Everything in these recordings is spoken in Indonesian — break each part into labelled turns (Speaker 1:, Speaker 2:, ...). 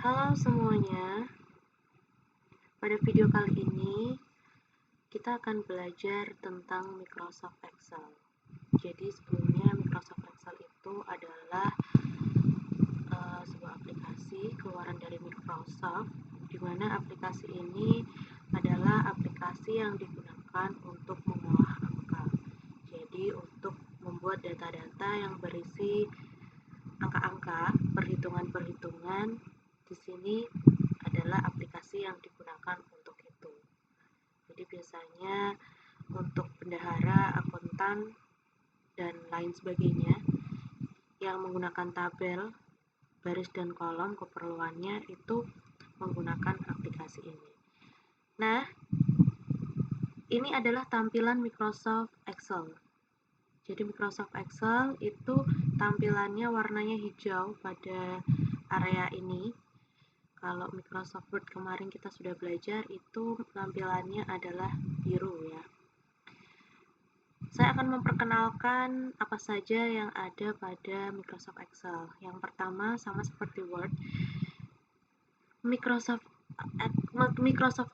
Speaker 1: Halo semuanya, pada video kali ini kita akan belajar tentang Microsoft Excel. Jadi sebelumnya Microsoft Excel itu adalah sebuah aplikasi keluaran dari Microsoft, di mana aplikasi ini adalah aplikasi yang digunakan untuk mengolah angka. Jadi untuk membuat data-data yang berisi angka-angka, perhitungan-perhitungan, di sini adalah aplikasi yang digunakan untuk itu. Jadi biasanya untuk bendahara, akuntan, dan lain sebagainya yang menggunakan tabel, baris dan kolom, keperluannya itu menggunakan aplikasi ini. Nah, ini adalah tampilan Microsoft Excel. Jadi Microsoft Excel itu tampilannya warnanya hijau pada area ini. Kalau Microsoft Word kemarin kita sudah belajar, itu tampilannya adalah biru ya. Saya akan memperkenalkan apa saja yang ada pada Microsoft Excel. Yang pertama, sama seperti Word, Microsoft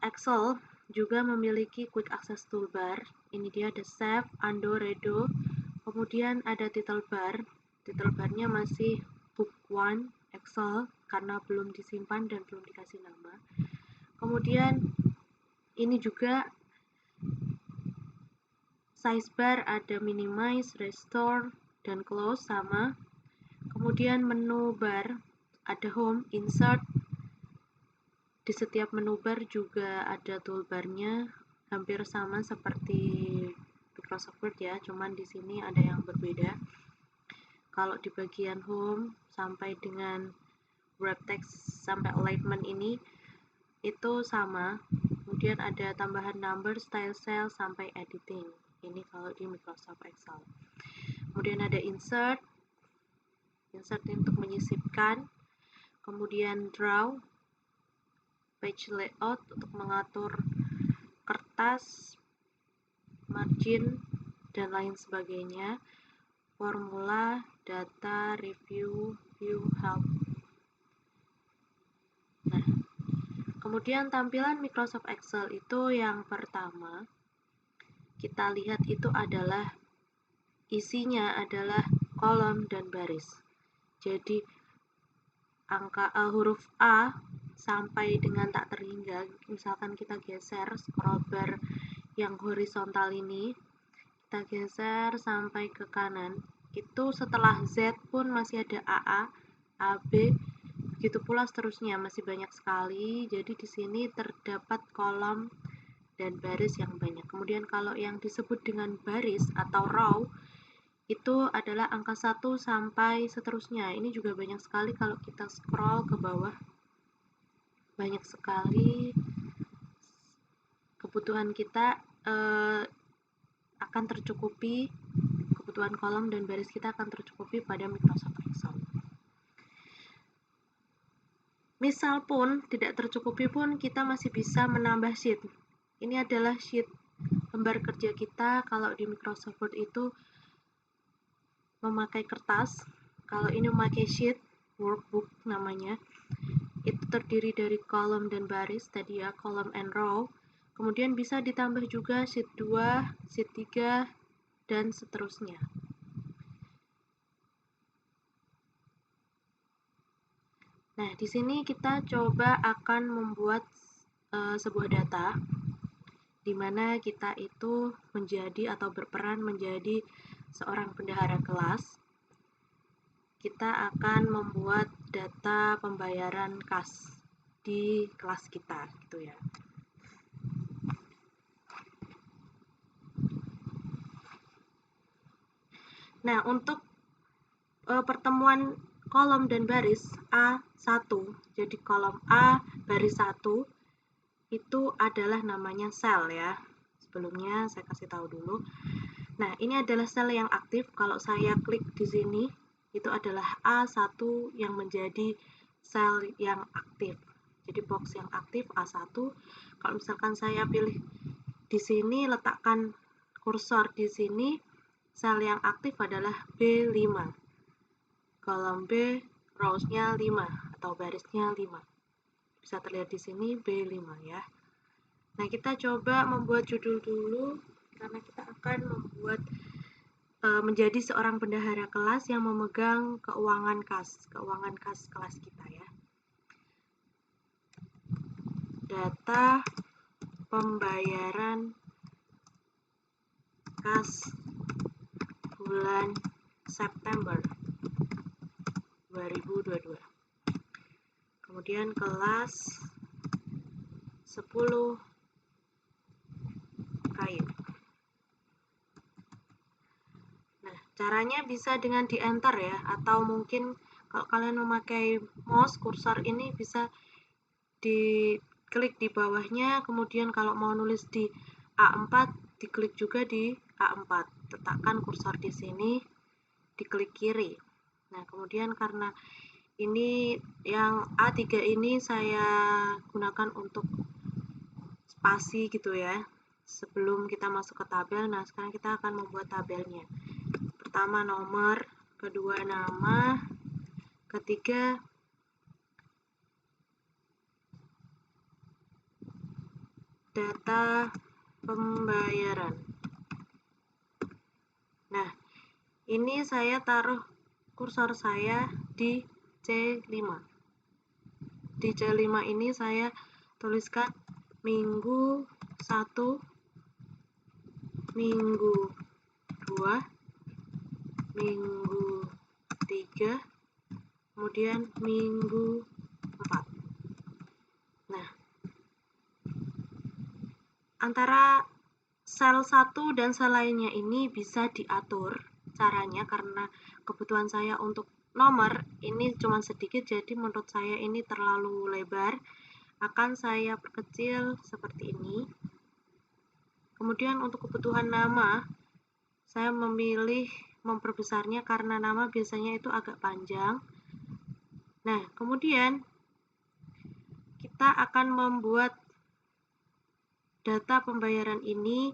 Speaker 1: Excel juga memiliki Quick Access Toolbar. Ini dia ada Save, Undo, Redo. Kemudian ada title bar. Title barnya masih Book 1 Excel karena belum disimpan dan belum dikasih nama. Kemudian ini juga size bar, ada minimize, restore, dan close sama. Kemudian menu bar, ada home, insert. Di setiap menu bar juga ada toolbarnya, hampir sama seperti Microsoft Word ya, cuman di sini ada yang berbeda. Kalau di bagian home sampai dengan wrap text sampai alignment ini itu sama. Kemudian ada tambahan number, style cell, sampai editing. Ini kalau di Microsoft Excel. Kemudian ada insert untuk menyisipkan. Kemudian draw, page layout untuk mengatur kertas, margin, dan lain sebagainya. Formula, data, review, view, help. Nah, kemudian tampilan Microsoft Excel itu yang pertama kita lihat itu adalah isinya adalah kolom dan baris. Jadi huruf A sampai dengan tak terhingga, misalkan kita geser scroll bar yang horizontal ini, kita geser sampai ke kanan, itu setelah Z pun masih ada AA, AB, begitu pula seterusnya, masih banyak sekali. Jadi di sini terdapat kolom dan baris yang banyak. Kemudian kalau yang disebut dengan baris atau row itu adalah angka 1 sampai seterusnya. Ini juga banyak sekali kalau kita scroll ke bawah. Banyak sekali kebutuhan kita akan tercukupi, kebutuhan kolom dan baris kita akan tercukupi pada Microsoft Excel. Misal pun tidak tercukupi pun kita masih bisa menambah sheet. Ini adalah sheet lembar kerja kita. Kalau di Microsoft Word itu memakai kertas, kalau ini memakai sheet, workbook namanya. Itu terdiri dari kolom dan baris tadi ya, column and row. Kemudian bisa ditambah juga sheet 2, sheet 3, dan seterusnya. Nah, di sini kita coba akan membuat sebuah data di mana kita itu menjadi atau berperan menjadi seorang bendahara kelas. Kita akan membuat data pembayaran kas di kelas kita gitu ya. Nah, untuk pertemuan kolom dan baris A1, jadi kolom A baris 1 itu adalah namanya sel ya. Sebelumnya saya kasih tahu dulu. Nah, ini adalah sel yang aktif. Kalau saya klik di sini, itu adalah A1 yang menjadi sel yang aktif. Jadi box yang aktif A1. Kalau misalkan saya pilih di sini, letakkan kursor di sini, sel yang aktif adalah B5. Kolom B, rows-nya 5 atau barisnya 5. Bisa terlihat di sini B5 ya. Nah, kita coba membuat judul dulu karena kita akan membuat menjadi seorang bendahara kelas yang memegang keuangan kas kelas kita ya. Data pembayaran kas bulan September 2022. Kemudian kelas 10 kain. Nah, caranya bisa dengan di enter ya, atau mungkin kalau kalian memakai mouse kursor ini bisa diklik di bawahnya, kemudian kalau mau nulis di A4 diklik juga di A4. Letakkan kursor di sini, diklik kiri. Nah, kemudian karena ini yang A3 ini saya gunakan untuk spasi gitu ya, sebelum kita masuk ke tabel. Nah, sekarang kita akan membuat tabelnya. Pertama nomor, kedua nama, ketiga data pembayaran. Nah, ini saya taruh kursor saya di C5. Di C5 ini saya tuliskan minggu 1, minggu 2, minggu 3, kemudian minggu 4. Nah, antara sel satu dan sel lainnya ini bisa diatur caranya karena kebutuhan saya untuk nomor ini cuma sedikit, jadi menurut saya ini terlalu lebar. Akan saya perkecil seperti ini. Kemudian untuk kebutuhan nama, saya memilih memperbesarnya karena nama biasanya itu agak panjang. Nah, kemudian kita akan membuat data pembayaran ini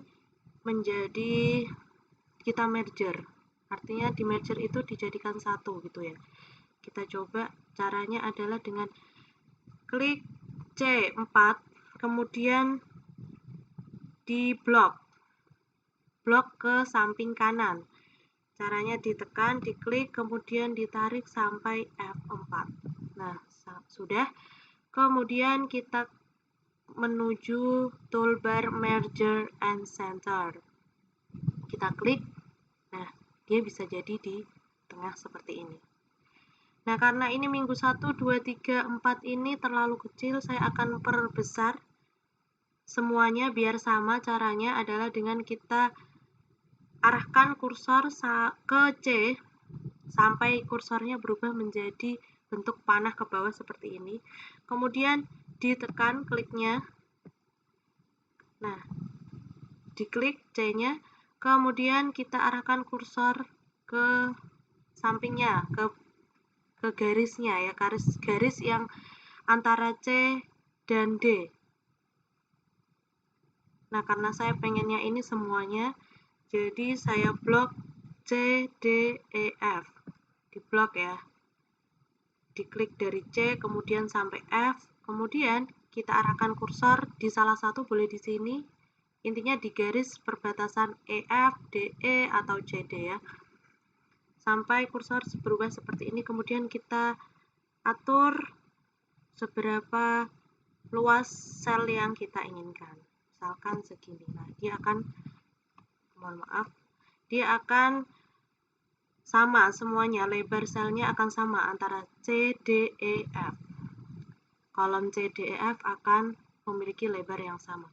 Speaker 1: menjadi kita merger. Artinya di merger itu dijadikan satu gitu ya. Kita coba caranya adalah dengan klik C4, kemudian di blok ke samping kanan. Caranya ditekan, diklik, kemudian ditarik sampai F4. Nah, sudah. Kemudian kita menuju toolbar merger and center. Kita klik. Nah, dia bisa jadi di tengah seperti ini. Nah, karena ini minggu 1, 2, 3, 4 ini terlalu kecil, saya akan perbesar semuanya biar sama. Caranya adalah dengan kita arahkan kursor ke C sampai kursornya berubah menjadi bentuk panah ke bawah seperti ini. Kemudian ditekan kliknya. Nah, diklik C-nya, kemudian kita arahkan kursor ke sampingnya, ke garisnya ya, garis yang antara C dan D. Nah, karena saya pengennya ini semuanya, jadi saya blok C, D, E, F. Di blok ya. Diklik dari C, kemudian sampai F. Kemudian kita arahkan kursor di salah satu, boleh di sini. Intinya di garis perbatasan EF, DE, atau CD ya. Sampai kursor berubah seperti ini. Kemudian kita atur seberapa luas sel yang kita inginkan. Misalkan segini. Nah, dia akan sama semuanya, lebar selnya akan sama antara C, D, E, F. Kolom C, D, E, F akan memiliki lebar yang sama.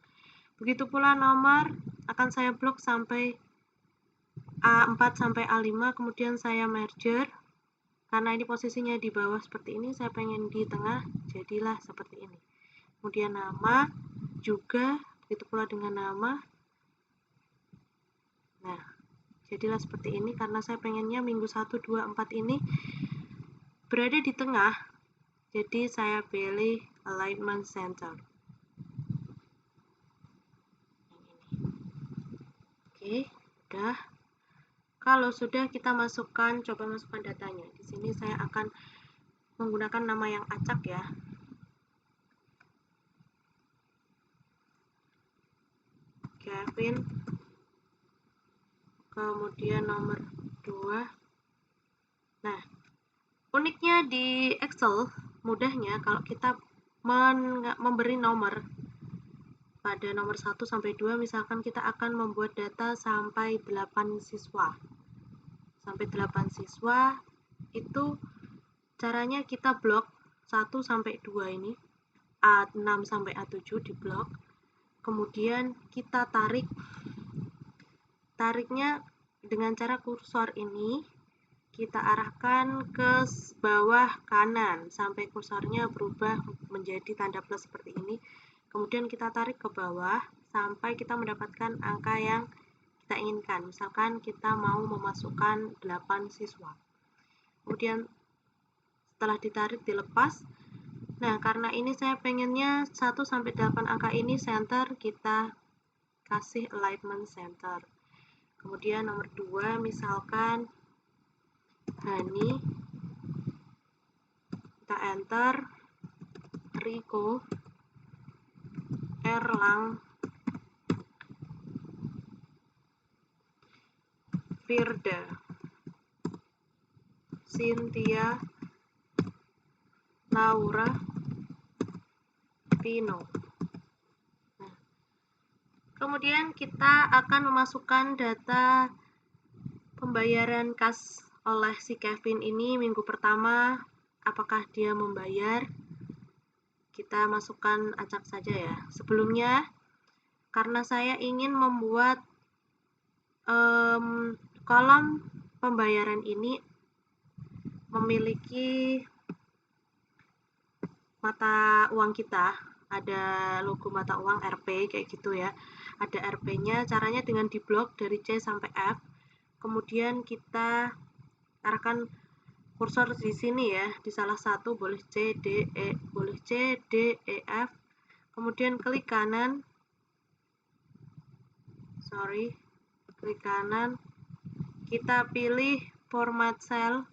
Speaker 1: Begitu pula nomor akan saya blok sampai A4 sampai A5, kemudian saya merger. Karena ini posisinya di bawah seperti ini, saya pengen di tengah, jadilah seperti ini. Kemudian nama juga, begitu pula dengan nama. Nah, jadilah seperti ini karena saya pengennya minggu 1, 2, 4 ini berada di tengah. Jadi saya pilih alignment center. Oke, udah. Kalau sudah, kita coba masukkan datanya. Di sini saya akan menggunakan nama yang acak ya. Kevin, kemudian nomor 2. Nah, uniknya di Excel, mudahnya kalau kita memberi nomor pada nomor 1 sampai 2, misalkan kita akan membuat data sampai 8 siswa. Sampai 8 siswa, itu caranya kita blok 1 sampai 2 ini, A6 sampai A7 di blok. Kemudian kita tariknya dengan cara kursor ini kita arahkan ke bawah kanan sampai kursornya berubah menjadi tanda plus seperti ini. Kemudian kita tarik ke bawah sampai kita mendapatkan angka yang kita inginkan. Misalkan kita mau memasukkan 8 siswa. Kemudian setelah ditarik dilepas. Nah, karena ini saya pengennya 1 sampai 8 angka ini center, kita kasih alignment center. Kemudian nomor 2 misalkan Hani, kita enter, Riko, Erlang, Firda, Cynthia, Laura, Pino. Nah, kemudian kita akan memasukkan data pembayaran kas oleh si Kevin ini minggu pertama, apakah dia membayar. Kita masukkan acak saja ya. Sebelumnya, karena saya ingin membuat kolom pembayaran ini memiliki mata uang kita, ada logo mata uang Rp kayak gitu ya. Ada Rp-nya, caranya dengan diblok dari C sampai F. Kemudian kita arahkan kursor di sini ya, di salah satu, boleh C, D, E, boleh C, D, E, F. Kemudian klik kanan, klik kanan, kita pilih format cell.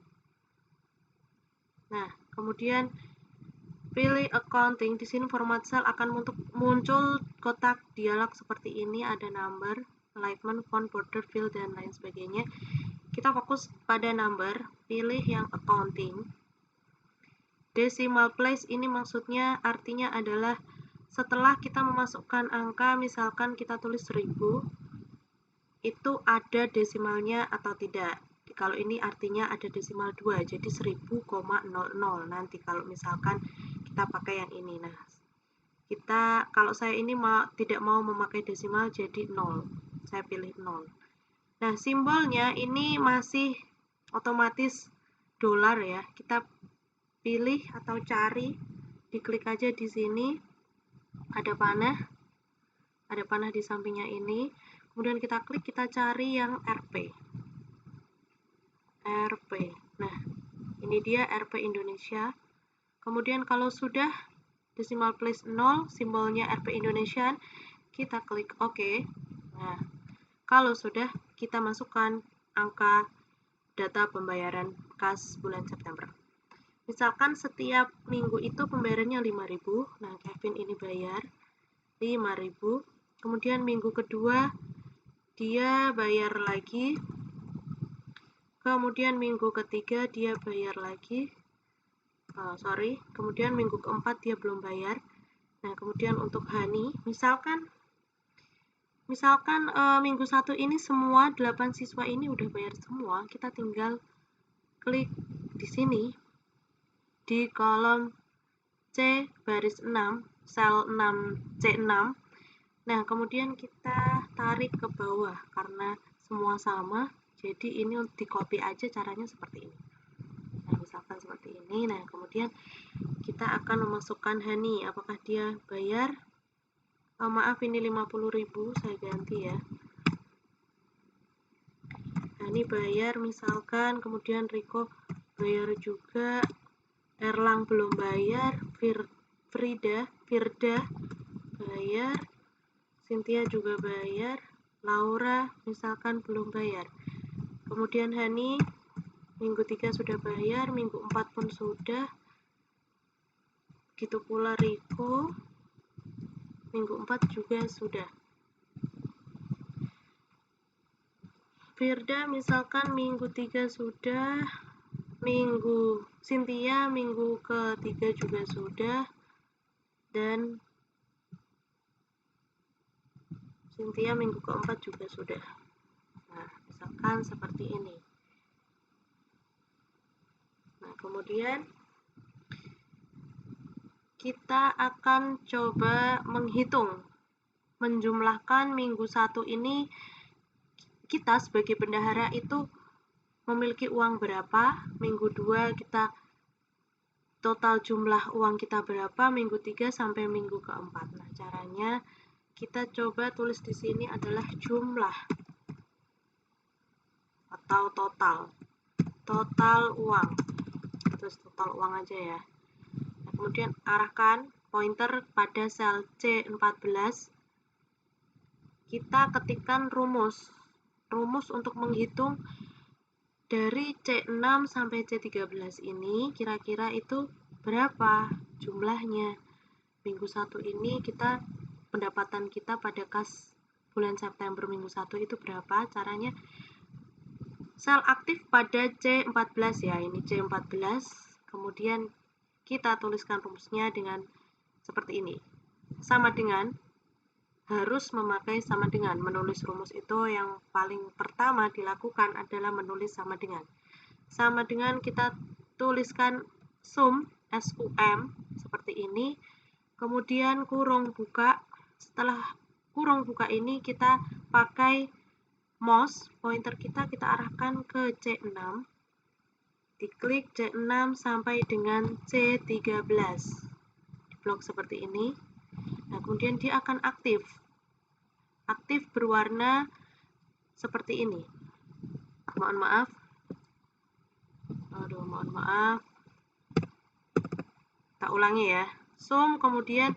Speaker 1: Nah, kemudian pilih accounting. Di sini format cell akan muncul kotak dialog seperti ini, ada number, alignment, font, border, fill, dan lain sebagainya. Kita fokus pada number, pilih yang accounting. Decimal place ini maksudnya artinya adalah setelah kita memasukkan angka, misalkan kita tulis 1000, itu ada desimalnya atau tidak. Kalau ini artinya ada desimal 2, jadi 1000,00 nanti kalau misalkan kita pakai yang ini. Nah, kalau saya ini tidak mau memakai desimal, jadi 0. Saya pilih 0. Nah, simbolnya ini masih otomatis dolar ya. Kita pilih atau cari, diklik aja di sini, ada panah di sampingnya ini. Kemudian kita klik, kita cari yang Rp. Nah, ini dia Rp Indonesia. Kemudian kalau sudah decimal place 0, simbolnya Rp Indonesia, kita klik OK. Nah, kalau sudah, kita masukkan angka data pembayaran kas bulan September. Misalkan setiap minggu itu pembayarannya 5.000. Nah, Kevin ini bayar 5.000. Kemudian minggu kedua dia bayar lagi. Kemudian minggu ketiga dia bayar lagi. Kemudian minggu keempat dia belum bayar. Nah, kemudian untuk Hani, misalkan minggu 1 ini semua 8 siswa ini udah bayar semua, kita tinggal klik di sini di kolom C baris 6, sel 6, C6. Nah, kemudian kita tarik ke bawah karena semua sama, jadi ini di copy aja, caranya seperti ini. Nah, misalkan seperti ini. Nah, kemudian kita akan memasukkan Hani, apakah dia bayar? Maaf, ini 50.000, saya ganti ya. Hani bayar misalkan, kemudian Riko bayar juga, Erlang belum bayar, Firda bayar, Cynthia juga bayar, Laura misalkan belum bayar. Kemudian Hani minggu 3 sudah bayar, minggu 4 pun sudah. Begitu pula Riko, minggu 4 juga sudah. Firda misalkan minggu 3 sudah, Cynthia minggu ke-3 juga sudah, dan Cynthia minggu ke-4 juga sudah. Nah, misalkan seperti ini. Nah, kemudian kita akan coba menghitung, menjumlahkan minggu 1 ini kita sebagai bendahara itu memiliki uang berapa, minggu 2 kita total jumlah uang kita berapa, minggu 3 sampai minggu ke-4. Nah, caranya kita coba tulis di sini adalah jumlah atau total uang. Terus total uang aja ya. Nah, kemudian arahkan pointer pada sel C14. Kita ketikkan rumus untuk menghitung dari C6 sampai C13 ini kira-kira itu berapa jumlahnya. Minggu 1 ini pendapatan kita pada kas bulan September minggu 1 itu berapa. Caranya sel aktif pada C14 ya, ini C14. Kemudian kita tuliskan rumusnya dengan seperti ini. Sama dengan, harus memakai sama dengan. Menulis rumus itu yang paling pertama dilakukan adalah menulis sama dengan. Sama dengan kita tuliskan sum, SUM, seperti ini. Kemudian kurung buka. Setelah kurung buka ini kita pakai mouse, pointer kita arahkan ke C6. Diklik C6 sampai dengan C13. Di blok seperti ini. Nah, kemudian dia akan aktif berwarna seperti ini. Mohon maaf. Kita ulangi ya. Sum, kemudian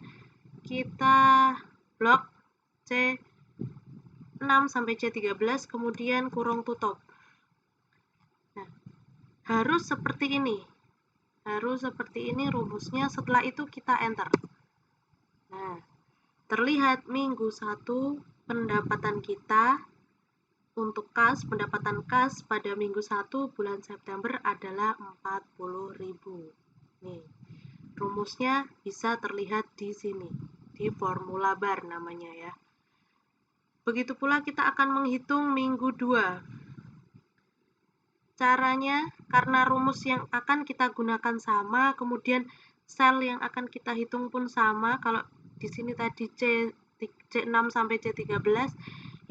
Speaker 1: kita blok C6 sampai C13, kemudian kurung tutup. Nah, harus seperti ini rumusnya. Setelah itu kita enter. Nah, terlihat minggu 1 pendapatan kita untuk pendapatan kas pada minggu 1 bulan September adalah 40.000. Nih, rumusnya bisa terlihat di sini, di formula bar namanya ya. Begitu pula kita akan menghitung minggu 2. Caranya, karena rumus yang akan kita gunakan sama, kemudian sel yang akan kita hitung pun sama. Kalau di sini tadi C6 sampai C13,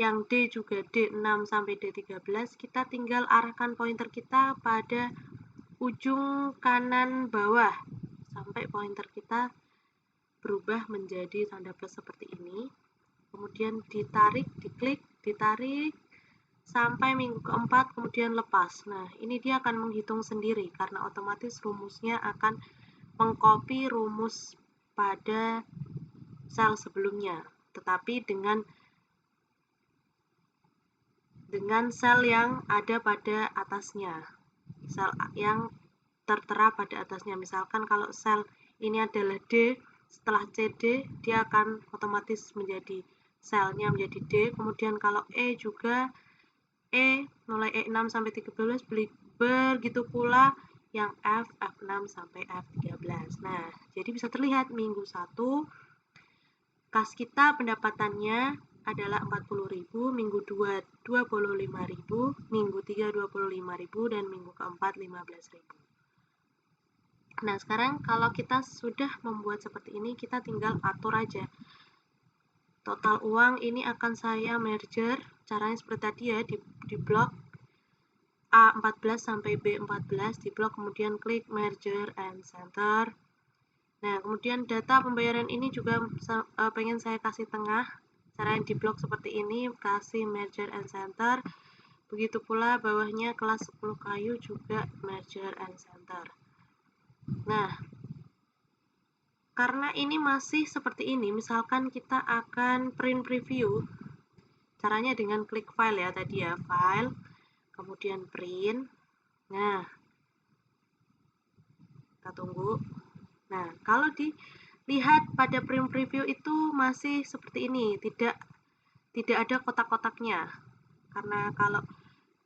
Speaker 1: yang D juga D6 sampai D13, kita tinggal arahkan pointer kita pada ujung kanan bawah sampai pointer kita berubah menjadi tanda plus seperti ini. Kemudian diklik, ditarik sampai minggu ke-4, kemudian lepas. Nah, ini dia akan menghitung sendiri karena otomatis rumusnya akan mengcopy rumus pada sel sebelumnya, tetapi dengan sel yang ada pada atasnya, sel yang tertera pada atasnya. Misalkan kalau sel ini adalah D, setelah CD dia akan otomatis menjadi selnya menjadi D. Kemudian kalau E juga mulai E6 sampai 13, begitu pula yang F6 sampai F13. Nah, jadi bisa terlihat minggu 1 kas kita pendapatannya adalah 40.000, minggu 2 25.000, minggu 3 25.000, dan minggu ke-4 15.000. Nah, sekarang kalau kita sudah membuat seperti ini, kita tinggal atur aja. Total uang ini akan saya merger, caranya seperti tadi ya, di blok A14 sampai B14, di blok kemudian klik merger and center. Nah, kemudian data pembayaran ini juga pengen saya kasih tengah. Caranya di blok seperti ini, kasih merger and center. Begitu pula bawahnya kelas 10 kayu juga merger and center. Nah, karena ini masih seperti ini, misalkan kita akan print preview. Caranya dengan klik file ya tadi ya, file, kemudian print. Nah, kita tunggu. Nah, kalau dilihat pada print preview itu masih seperti ini, tidak ada kotak-kotaknya. Karena kalau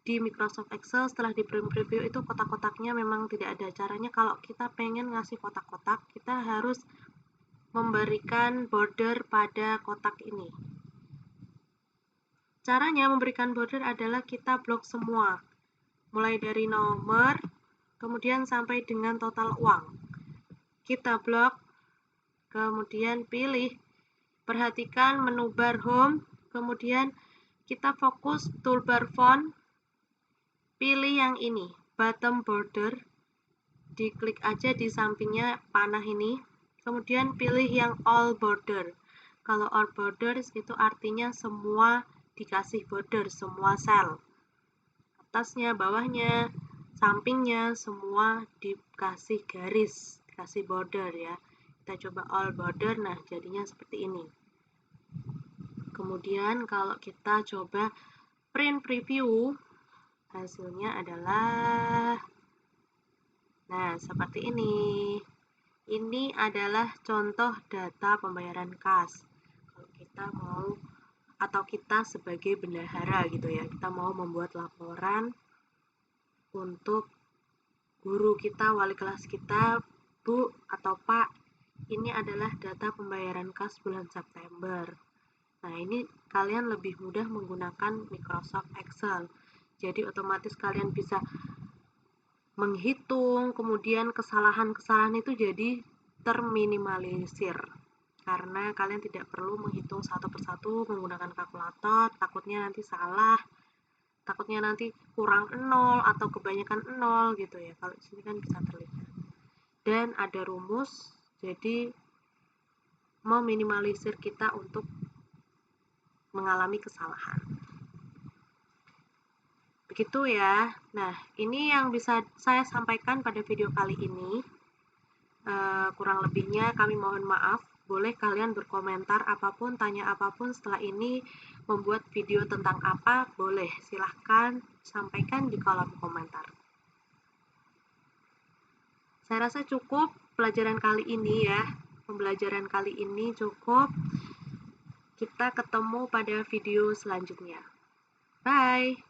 Speaker 1: di Microsoft Excel setelah di preview itu kotak-kotaknya memang tidak ada. Caranya kalau kita pengen ngasih kotak-kotak, kita harus memberikan border pada kotak ini. Caranya memberikan border adalah kita blok semua, mulai dari nomor, kemudian sampai dengan total uang. Kita blok, kemudian pilih, perhatikan menu bar home, kemudian kita fokus toolbar font, pilih yang ini, bottom border, diklik aja di sampingnya panah ini, kemudian pilih yang all border. Kalau all borders itu artinya semua dikasih border, semua sel. Atasnya, bawahnya, sampingnya, semua dikasih garis, dikasih border ya. Kita coba all border, nah jadinya seperti ini. Kemudian kalau kita coba print preview, hasilnya adalah nah seperti ini. Ini adalah contoh data pembayaran kas. Kalau kita mau atau kita sebagai bendahara gitu ya, kita mau membuat laporan untuk guru kita, wali kelas kita, Bu atau Pak, ini adalah data pembayaran kas bulan September. Nah, ini kalian lebih mudah menggunakan Microsoft Excel. Jadi otomatis kalian bisa menghitung, kemudian kesalahan-kesalahan itu jadi terminimalisir. Karena kalian tidak perlu menghitung satu persatu menggunakan kalkulator, takutnya nanti salah, takutnya nanti kurang 0 atau kebanyakan 0 gitu ya. Kalau di sini kan bisa terlihat. Dan ada rumus, jadi meminimalisir kita untuk mengalami kesalahan. Begitu ya. Nah, ini yang bisa saya sampaikan pada video kali ini. Kurang lebihnya kami mohon maaf. Boleh kalian berkomentar apapun, tanya apapun setelah ini membuat video tentang apa, boleh. Silahkan sampaikan di kolom komentar. Saya rasa cukup pelajaran kali ini ya. Pembelajaran kali ini cukup. Kita ketemu pada video selanjutnya. Bye!